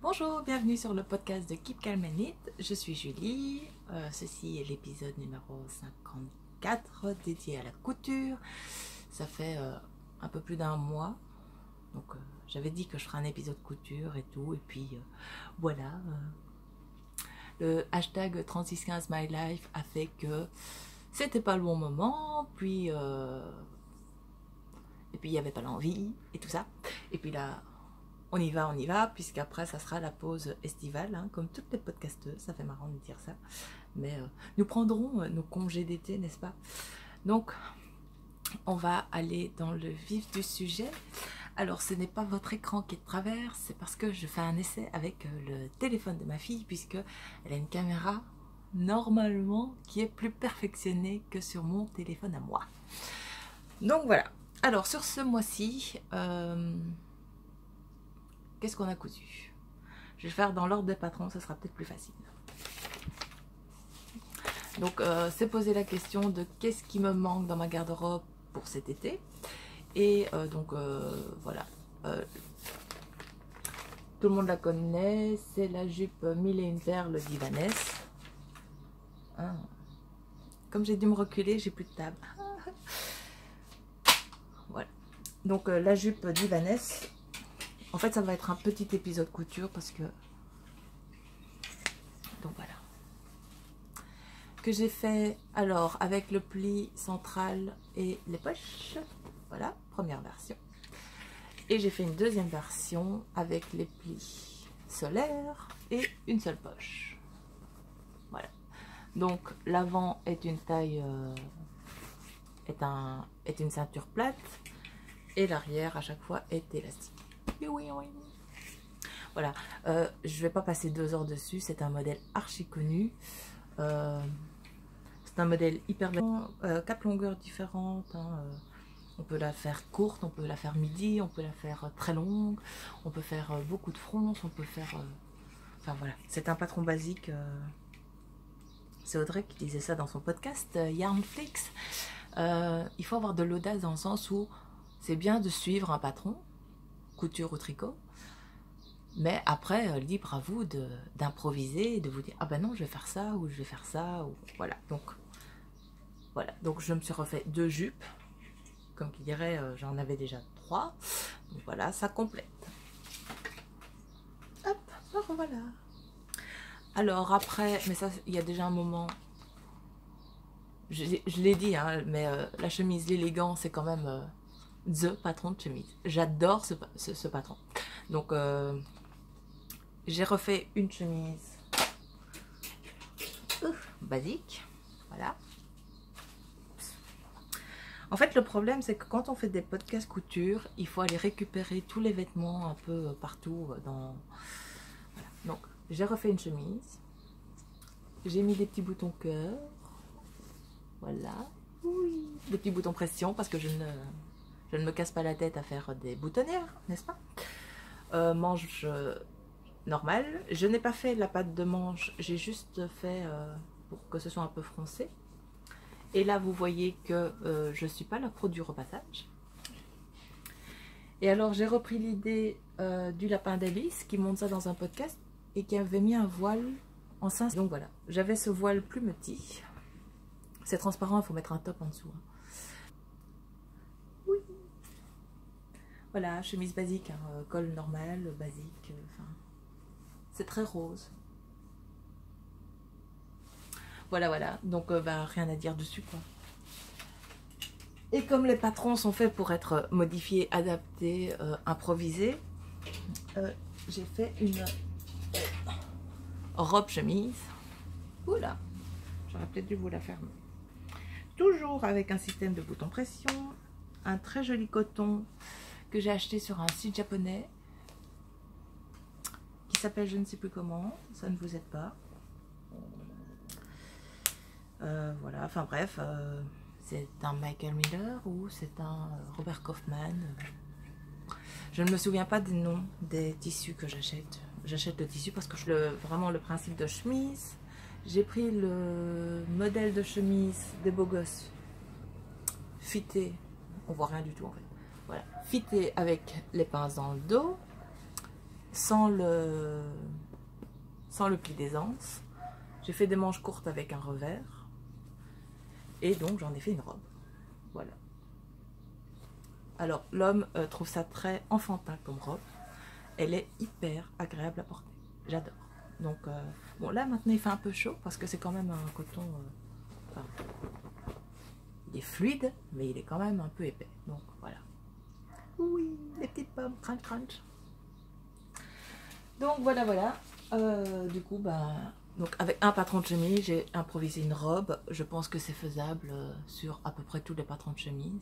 Bonjour, bienvenue sur le podcast de Keep Calm and Knit. Je suis Julie. Ceci est l'épisode numéro 54 dédié à la couture. Ça fait un peu plus d'un mois. Donc j'avais dit que je ferais un épisode couture et tout. Et puis voilà. Le hashtag 3615 My Life a fait que c'était pas le bon moment. Puis et puis il n'y avait pas l'envie et tout ça. Et puis là, on y va, puisqu'après ça sera la pause estivale, hein, comme toutes les podcasteuses, ça fait marrant de dire ça. Mais nous prendrons nos congés d'été, n'est-ce pas? Donc, on va aller dans le vif du sujet. Alors, ce n'est pas votre écran qui est de travers, c'est parce que je fais un essai avec le téléphone de ma fille, puisqu'elle a une caméra, normalement, qui est plus perfectionnée que sur mon téléphone à moi. Donc voilà. Alors, sur ce mois-ci... qu'est-ce qu'on a cousu? Je vais faire dans l'ordre des patrons, ça sera peut-être plus facile. Donc, c'est poser la question de qu'est-ce qui me manque dans ma garde-robe pour cet été. Et voilà. Tout le monde la connaît, c'est la jupe 1001 perles d'Ivaness. Ah. Comme j'ai dû me reculer, j'ai plus de table. Voilà. Donc, la jupe d'Ivaness. En fait, ça va être un petit épisode couture parce que... Donc voilà. Que j'ai fait alors avec le pli central et les poches. Voilà, première version. Et j'ai fait une deuxième version avec les plis solaires et une seule poche. Voilà. Donc l'avant est une taille... est une ceinture plate. Et l'arrière à chaque fois est élastique. Oui. Voilà, je vais pas passer 2 heures dessus, c'est un modèle archi connu. C'est un modèle hyper bien, 4 longueurs différentes. Hein. On peut la faire courte, on peut la faire midi, on peut la faire très longue, on peut faire beaucoup de fronces, on peut faire... Enfin voilà, c'est un patron basique. C'est Audrey qui disait ça dans son podcast, Yarnflix. Il faut avoir de l'audace dans le sens où c'est bien de suivre un patron, couture ou tricot, mais après libre à vous d'improviser, de vous dire ah ben non je vais faire ça ou je vais faire ça ou voilà. Donc je me suis refait 2 jupes, comme qui dirait j'en avais déjà 3, donc voilà, ça complète. Hop, voilà. Alors après, mais ça il y a déjà un moment, je l'ai dit hein, mais la chemise l'élégant c'est quand même the patron de chemise. J'adore ce patron. Donc j'ai refait une chemise basique, voilà. En fait le problème c'est que quand on fait des podcasts couture, il faut aller récupérer tous les vêtements un peu partout dans... Voilà. Donc j'ai refait une chemise, j'ai mis des petits boutons cœur, voilà, oui, des petits boutons pression parce que je ne me casse pas la tête à faire des boutonnières, n'est-ce pas? Manche normale. Je n'ai pas fait la patte de manche, j'ai juste fait pour que ce soit un peu froncé. Et là, vous voyez que je ne suis pas la pro du repassage. Et alors, j'ai repris l'idée du lapin d'Alice qui monte ça dans un podcast et qui avait mis un voile en 5. Donc voilà, j'avais ce voile plus petit. C'est transparent, il faut mettre un top en dessous. Oui. Voilà, chemise basique, hein, col normal, basique, enfin... C'est très rose. Voilà. Donc, rien à dire dessus, quoi. Et comme les patrons sont faits pour être modifiés, adaptés, improvisés, j'ai fait une robe chemise. Oula, j'aurais peut-être dû vous la fermer. Toujours avec un système de boutons pression. Un très joli coton que j'ai acheté sur un site japonais. S'appelle je ne sais plus comment, ça ne vous aide pas. Voilà, enfin bref, c'est un Michael Miller ou c'est un Robert Kaufman. Je ne me souviens pas des noms des tissus que j'achète. J'achète le tissu parce que vraiment le principe de chemise. J'ai pris le modèle de chemise des beaux gosses fité, on voit rien du tout en fait. Voilà, fité avec les pinces dans le dos. sans le pli d'aisance. J'ai fait des manches courtes avec un revers. Et donc j'en ai fait une robe. Voilà. Alors l'homme trouve ça très enfantin comme robe. Elle est hyper agréable à porter. J'adore. Donc bon, là maintenant il fait un peu chaud parce que c'est quand même un coton. Enfin, il est fluide, mais il est quand même un peu épais. Donc voilà. Oui, les petites pommes, crunch crunch. Donc voilà, voilà. Du coup, donc avec un patron de chemise, j'ai improvisé une robe. Je pense que c'est faisable sur à peu près tous les patrons de chemise.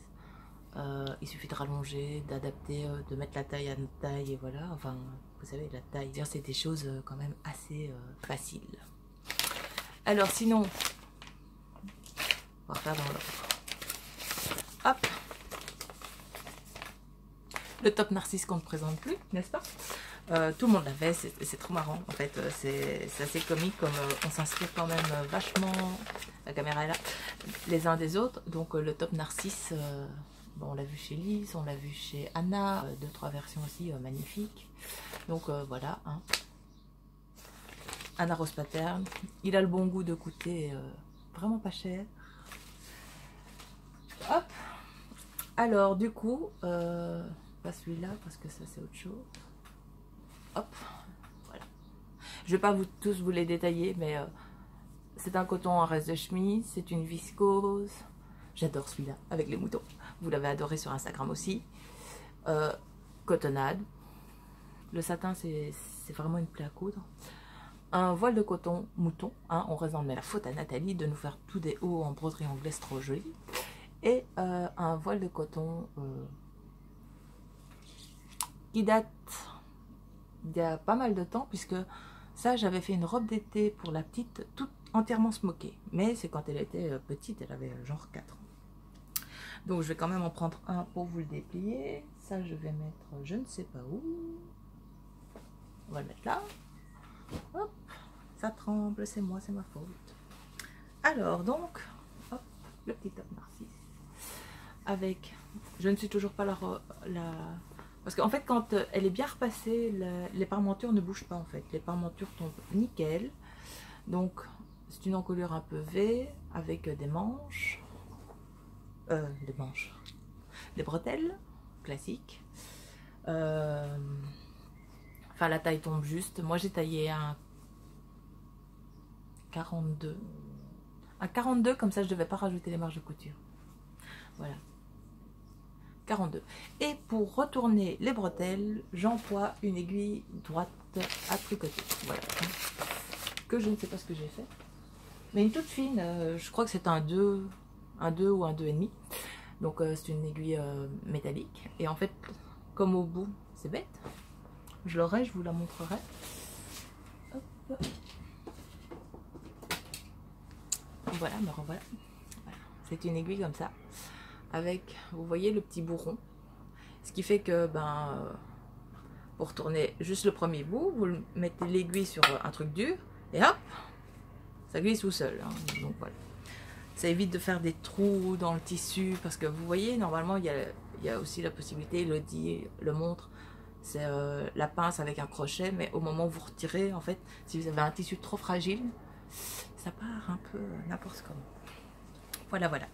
Il suffit de rallonger, d'adapter, de mettre la taille à notre taille et voilà. Enfin, vous savez, la taille, c'est des choses quand même assez faciles. Alors sinon, on va faire dans l'ordre. Hop, le top Narcisse qu'on ne présente plus, n'est-ce pas? Tout le monde l'avait, c'est trop marrant en fait, c'est assez comique comme on s'inspire quand même vachement, la caméra est là, les uns des autres. Donc le top Narcisse, bon, on l'a vu chez Lise, on l'a vu chez Anna, 2-3 versions aussi magnifiques. Donc voilà, hein. Anna Rose Pattern, il a le bon goût de coûter vraiment pas cher. Hop, alors du coup, pas celui-là parce que ça c'est autre chose. Hop, voilà. Je vais pas tous vous les détailler, mais c'est un coton en reste de chemise, c'est une viscose. J'adore celui-là avec les moutons. Vous l'avez adoré sur Instagram aussi. Cotonnade. Le satin, c'est vraiment une plaie à coudre. Un voile de coton mouton. Hein, on reste dans la faute à Nathalie de nous faire tous des hauts en broderie anglaise trop jolis. Et un voile de coton qui date il y a pas mal de temps, puisque ça j'avais fait une robe d'été pour la petite toute entièrement smokée, mais c'est quand elle était petite, elle avait genre 4 ans. Donc je vais quand même en prendre un pour vous le déplier. Ça je vais mettre je ne sais pas où, on va le mettre là. Hop, ça tremble, c'est moi, c'est ma faute. Alors donc hop, le petit top Narcisse avec, je ne suis toujours pas la parce qu'en fait, quand elle est bien repassée, les parmentures ne bougent pas en fait. Les parmentures tombent nickel. Donc, c'est une encolure un peu V avec des manches. Des bretelles classiques. Enfin, la taille tombe juste. Moi, j'ai taillé un 42. Un 42, comme ça, je ne devais pas rajouter les marges de couture. Voilà. 42. Et pour retourner les bretelles, j'emploie une aiguille droite à tricoter. Voilà. Que je ne sais pas ce que j'ai fait. Mais une toute fine, je crois que c'est un 2 ou un 2,5. Donc c'est une aiguille métallique. Et en fait, comme au bout, c'est bête. Je l'aurai, je vous la montrerai. Hop. Voilà, me revoilà. Voilà. C'est une aiguille comme ça. Avec, vous voyez, le petit bourron. Ce qui fait que, pour tourner juste le premier bout, vous mettez l'aiguille sur un truc dur, et hop, ça glisse tout seul. Hein. Donc voilà. Ça évite de faire des trous dans le tissu, parce que vous voyez, normalement, il y a aussi la possibilité, Elodie le montre, c'est la pince avec un crochet, mais au moment où vous retirez, en fait, si vous avez un tissu trop fragile, ça part un peu n'importe comment. Voilà, voilà.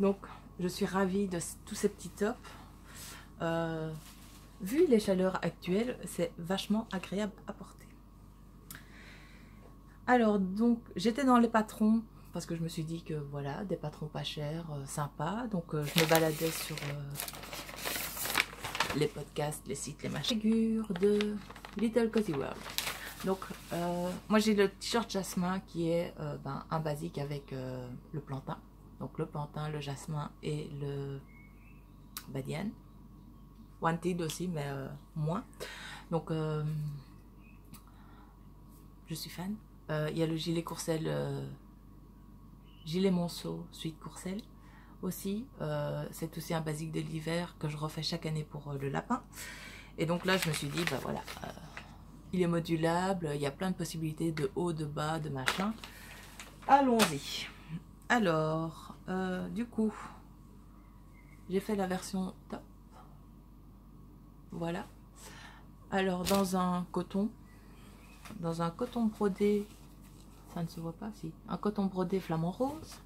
Donc, je suis ravie de tous ces petits tops. Vu les chaleurs actuelles, c'est vachement agréable à porter. Alors, donc, j'étais dans les patrons, parce que je me suis dit que, voilà, des patrons pas chers, sympas. Donc, je me baladais sur les podcasts, les sites, les machines. Figure de Little Cozy World. Donc, moi, j'ai le t-shirt jasmin qui est un basique avec le plantain. Donc le plantain, le jasmin et le badiane. Wanted aussi, mais moins. Donc je suis fan. Il y a le gilet Courcelles, gilet Monceau, suite Courcelles aussi. C'est aussi un basique de l'hiver que je refais chaque année pour le lapin. Et donc là, je me suis dit, voilà, il est modulable, il y a plein de possibilités de haut, de bas, de machin. Allons-y. Alors, du coup, j'ai fait la version top. Voilà. Alors dans un coton brodé, ça ne se voit pas, si, un coton brodé flamant rose,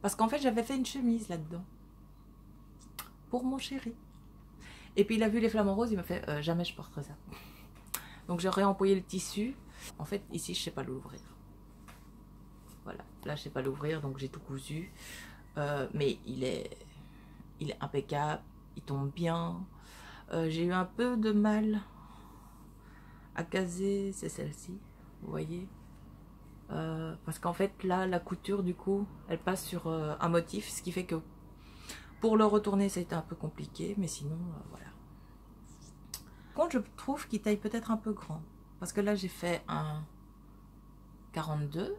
parce qu'en fait j'avais fait une chemise là-dedans pour mon chéri, et puis il a vu les flamants roses, il m'a fait jamais je porterai ça. Donc j'ai réemployé le tissu. En fait ici je sais pas l'ouvrir, voilà, là je sais pas l'ouvrir, donc j'ai tout cousu, mais il est impeccable, il tombe bien. J'ai eu un peu de mal à caser, c'est celle-ci, vous voyez, parce qu'en fait là la couture du coup elle passe sur un motif, ce qui fait que pour le retourner c'était un peu compliqué, mais sinon voilà. Par contre je trouve qu'il taille peut-être un peu grand, parce que là j'ai fait un 42.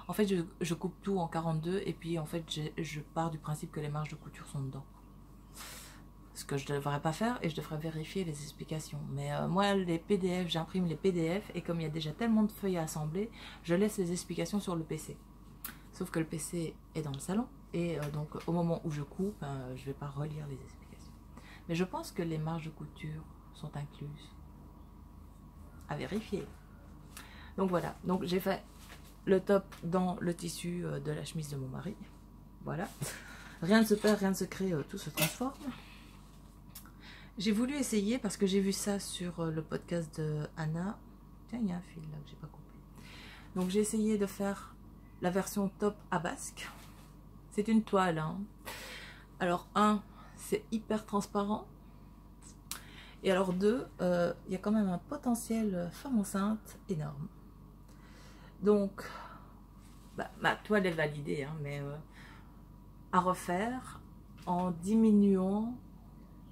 En fait je coupe tout en 42 et puis en fait je pars du principe que les marges de couture sont dedans. Ce que je ne devrais pas faire, et je devrais vérifier les explications. Mais moi les PDF, j'imprime les PDF, et comme il y a déjà tellement de feuilles à assembler, je laisse les explications sur le PC. Sauf que le PC est dans le salon, et donc au moment où je coupe, je ne vais pas relire les explications. Mais je pense que les marges de couture sont incluses. À vérifier. Donc voilà, donc j'ai fait le top dans le tissu de la chemise de mon mari. Voilà. Rien ne se perd, rien ne se crée, tout se transforme. J'ai voulu essayer, parce que j'ai vu ça sur le podcast de Anna. Tiens, il y a un fil là que j'ai pas coupé. Donc j'ai essayé de faire la version top à basque. C'est une toile, hein. Alors c'est hyper transparent. Et alors il y a quand même un potentiel femme enceinte énorme. Donc ma toile est validée, hein, mais à refaire en diminuant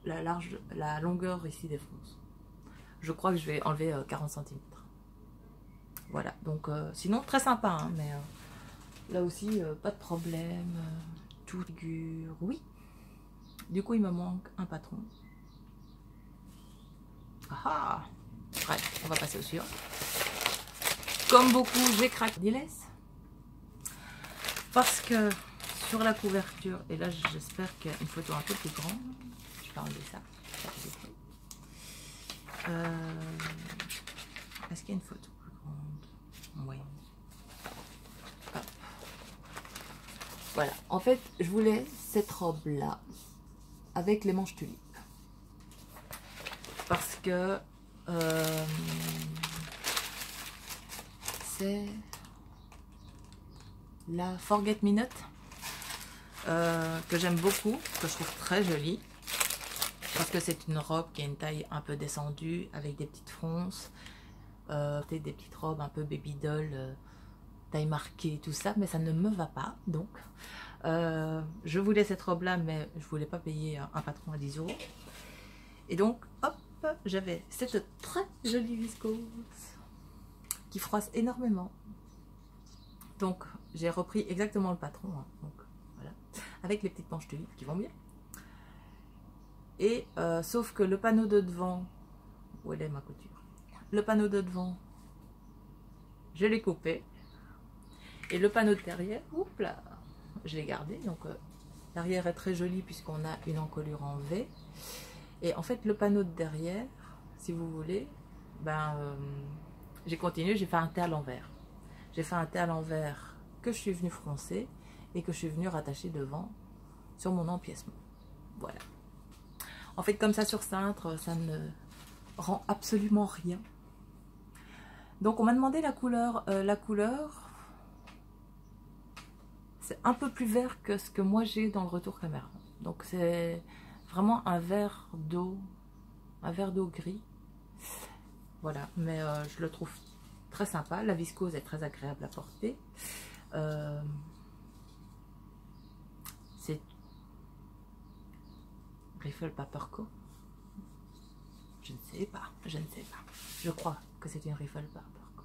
la longueur ici des fronces. Je crois que je vais enlever 40 cm. Voilà, donc sinon très sympa, hein, mais là aussi pas de problème, tout figure, oui. Du coup il me manque un patron. Ah, bref, on va passer au suivant. Comme beaucoup, j'ai craqué des laisses, parce que sur la couverture, et là j'espère qu'il y a une photo un peu plus grande. Je vais enlever ça. Est-ce qu'il y a une photo plus grande? Oui. Hop. Voilà. En fait, je voulais cette robe-là avec les manches tulipes. Parce que c'est la Forget Me Not que j'aime beaucoup, que je trouve très jolie. Parce que c'est une robe qui a une taille un peu descendue, avec des petites fronces, des petites robes un peu baby doll, taille marquée, tout ça, mais ça ne me va pas. Donc, je voulais cette robe-là, mais je voulais pas payer un patron à 10 €. Et donc, hop, j'avais cette très jolie viscose qui froisse énormément. Donc, j'ai repris exactement le patron, hein, donc voilà, avec les petites manches tulipes qui vont bien. Et sauf que le panneau de devant, où elle est ma couture? Le panneau de devant, je l'ai coupé. Et le panneau de derrière, oups là, je l'ai gardé. Donc l'arrière est très joli puisqu'on a une encolure en V. Et en fait le panneau de derrière, si vous voulez, j'ai continué, j'ai fait un T à l'envers. J'ai fait un T à l'envers que je suis venue froncer et que je suis venue rattacher devant sur mon empiècement. Voilà. En fait, comme ça sur cintre, ça ne rend absolument rien. Donc, on m'a demandé la couleur. La couleur, c'est un peu plus vert que ce que moi j'ai dans le retour caméra. Donc, c'est vraiment un vert d'eau gris. Voilà, mais je le trouve très sympa. La viscose est très agréable à porter. C'est Riffle Paper Co. Je ne sais pas, je ne sais pas. Je crois que c'est une Riffle Paper Co.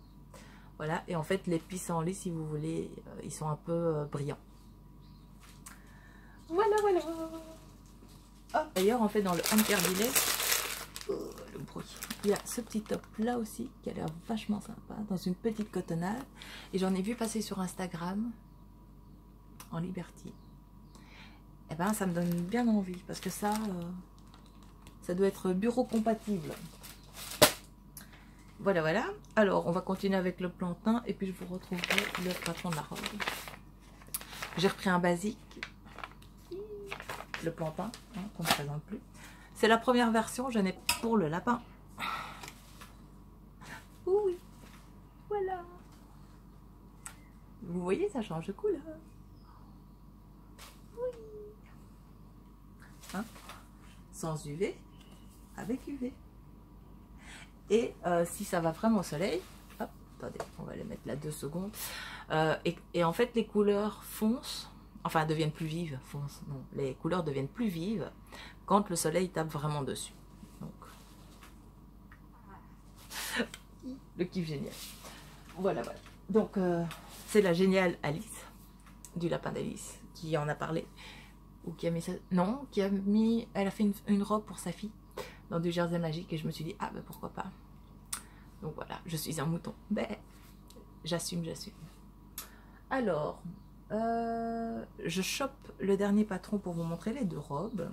Voilà, et en fait les pissenlits, si vous voulez, ils sont un peu brillants. Voilà, voilà. Oh, d'ailleurs, en fait, dans le Hunter Billet, le bruit, il y a ce petit top là aussi qui a l'air vachement sympa, dans une petite cotonnade. Et j'en ai vu passer sur Instagram en Liberty. Et ben ça me donne bien envie parce que ça Ça doit être bureau compatible. Voilà, voilà. Alors, on va continuer avec le plantain et puis je vous retrouverai le patron de la robe. J'ai repris un basique. Le plantain, hein, qu'on ne présente plus. C'est la première version, je n'ai pour le lapin. Oui, voilà. Vous voyez, ça change de couleur. Oui. Hein? Sans UV, avec UV. Et si ça va vraiment au soleil, hop, attendez, on va les mettre là 2 secondes. Et en fait, les couleurs foncent, enfin deviennent plus vives, foncent, non, les couleurs deviennent plus vives quand le soleil tape vraiment dessus. Donc, le kiff génial. Voilà, voilà. Donc, c'est la géniale Alice, du lapin d'Alice, qui en a parlé. Ou qui a mis ça. Non, qui a mis. Elle a fait une robe pour sa fille dans du jersey magique et je me suis dit, ah ben pourquoi pas. Donc voilà, je suis un mouton. Ben, j'assume, j'assume. Alors, je chope le dernier patron pour vous montrer les 2 robes.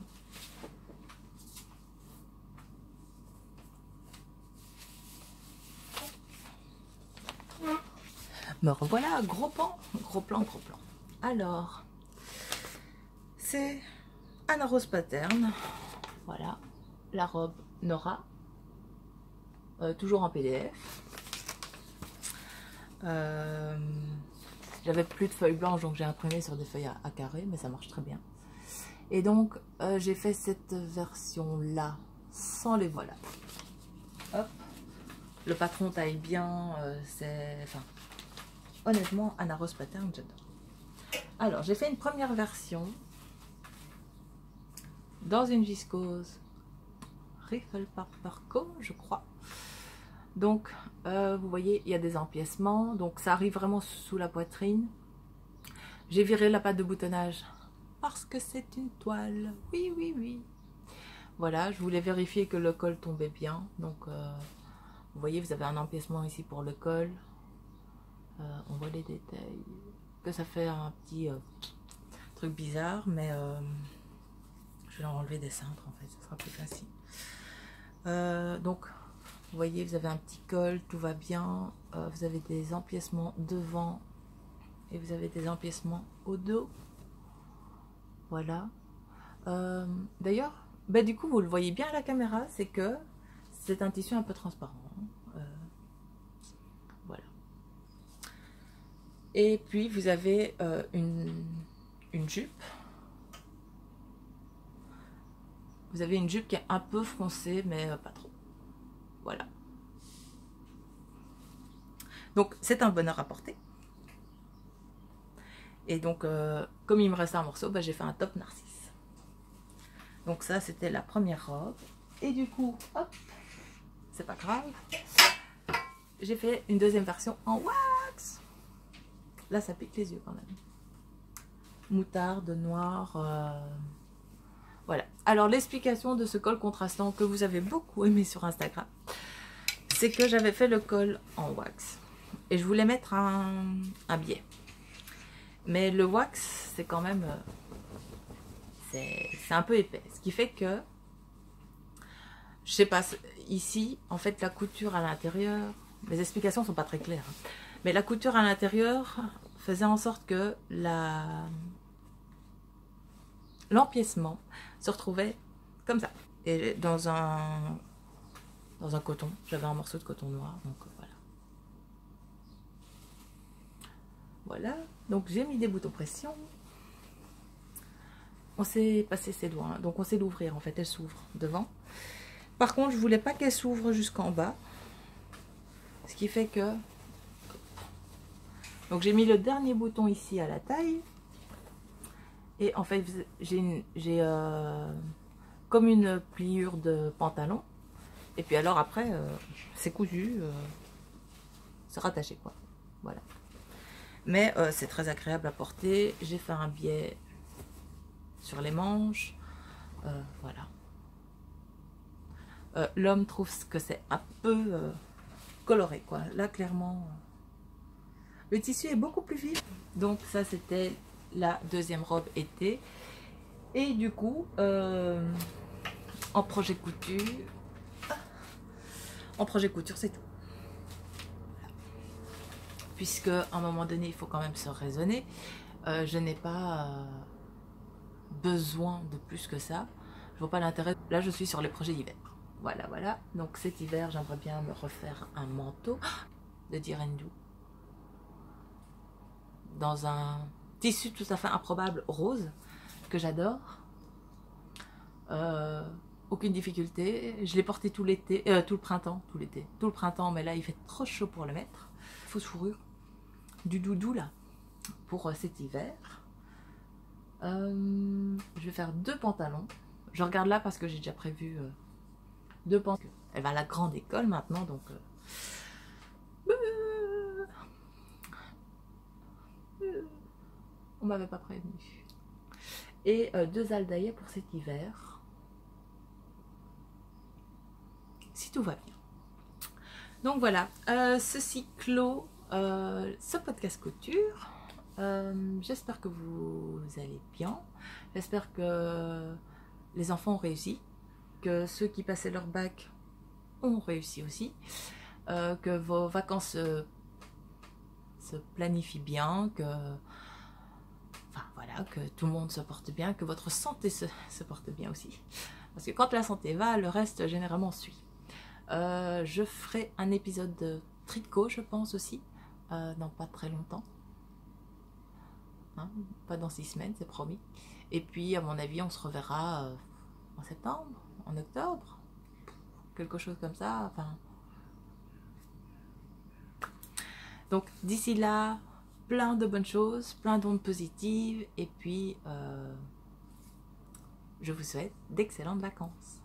Me revoilà, gros plan, gros plan, gros plan. Alors, c'est Anna Rose Pattern. Voilà, la robe Nora. Toujours en PDF. J'avais plus de feuilles blanches, donc j'ai imprimé sur des feuilles à carré, mais ça marche très bien. Et donc, j'ai fait cette version-là, sans les voilà. Hop. Le patron taille bien, c'est... Enfin, honnêtement, Anna Rose Pattern, j'adore. Alors, j'ai fait une première version dans une viscose Riffle Paper Co, je crois. Donc, vous voyez, il y a des empiècements. Donc, ça arrive vraiment sous la poitrine. J'ai viré la pâte de boutonnage parce que c'est une toile. Oui, oui, oui. Voilà, je voulais vérifier que le col tombait bien. Donc, vous voyez, vous avez un empiècement ici pour le col. On voit les détails. Que ça fait un petit truc bizarre, mais je vais leur enlever des cintres en fait, ça sera plus facile. Donc, vous voyez, vous avez un petit col, tout va bien. Vous avez des empiècements devant et vous avez des empiècements au dos. Voilà. D'ailleurs, bah, du coup, vous le voyez bien à la caméra, c'est que c'est un tissu un peu transparent. Voilà. Et puis, vous avez une jupe. Vous avez une jupe qui est un peu froncée, mais pas trop. Voilà. Donc, c'est un bonheur à porter. Et donc, comme il me reste un morceau, bah, j'ai fait un top narcisse. Donc ça, c'était la première robe. Et du coup, hop, c'est pas grave. J'ai fait une deuxième version en wax. Là, ça pique les yeux quand même. Moutarde, noir. Voilà. Alors, l'explication de ce col contrastant que vous avez beaucoup aimé sur Instagram, c'est que j'avais fait le col en wax. Et je voulais mettre un biais. Mais le wax, c'est quand même... c'est un peu épais. Ce qui fait que... Je sais pas, ici, en fait, la couture à l'intérieur... Les explications sont pas très claires. Mais la couture à l'intérieur faisait en sorte que l'empiècement se retrouvait comme ça. Et dans un coton. J'avais un morceau de coton noir, donc voilà. Voilà. Donc j'ai mis des boutons pression. On s'est passé ses doigts. Donc on sait l'ouvrir. En fait, elle s'ouvre devant. Par contre, je voulais pas qu'elle s'ouvre jusqu'en bas. Ce qui fait que... Donc j'ai mis le dernier bouton ici à la taille. Et en fait, j'ai comme une pliure de pantalon. Et puis alors après, c'est cousu. C'est rattaché quoi. Voilà. Mais c'est très agréable à porter. J'ai fait un biais sur les manches. Voilà. L'homme trouve que c'est un peu coloré quoi. Là clairement, le tissu est beaucoup plus vif. Donc ça c'était la deuxième robe été. Et du coup, en projet couture. En projet couture, c'est tout. Puisque à un moment donné, il faut quand même se raisonner. Je n'ai pas besoin de plus que ça. Je vois pas l'intérêt. Là, je suis sur les projets d'hiver. Voilà, voilà. Donc cet hiver, j'aimerais bien me refaire un manteau de Direndou dans un tissu tout à fait improbable rose que j'adore. Aucune difficulté. Je l'ai porté tout l'été, tout le printemps, tout le printemps, mais là il fait trop chaud pour le mettre. Fausse fourrure, du doudou là pour cet hiver. Je vais faire 2 pantalons. Je regarde là parce que j'ai déjà prévu 2 pantalons. Elle va à la grande école maintenant, donc on m'avait pas prévenu. Et 2 aldaïas pour cet hiver. Si tout va bien. Donc voilà, ceci clôt ce podcast couture. J'espère que vous allez bien. J'espère que les enfants ont réussi, que ceux qui passaient leur bac ont réussi aussi, que vos vacances se planifient bien, que, enfin, voilà, que tout le monde se porte bien, que votre santé se porte bien aussi. Parce que quand la santé va, le reste généralement suit. Je ferai un épisode de tricot, je pense aussi, dans pas très longtemps. Hein, pas dans 6 semaines, c'est promis. Et puis, à mon avis, on se reverra en septembre, en octobre, quelque chose comme ça. Enfin. Donc, d'ici là, plein de bonnes choses, plein d'ondes positives. Et puis, je vous souhaite d'excellentes vacances.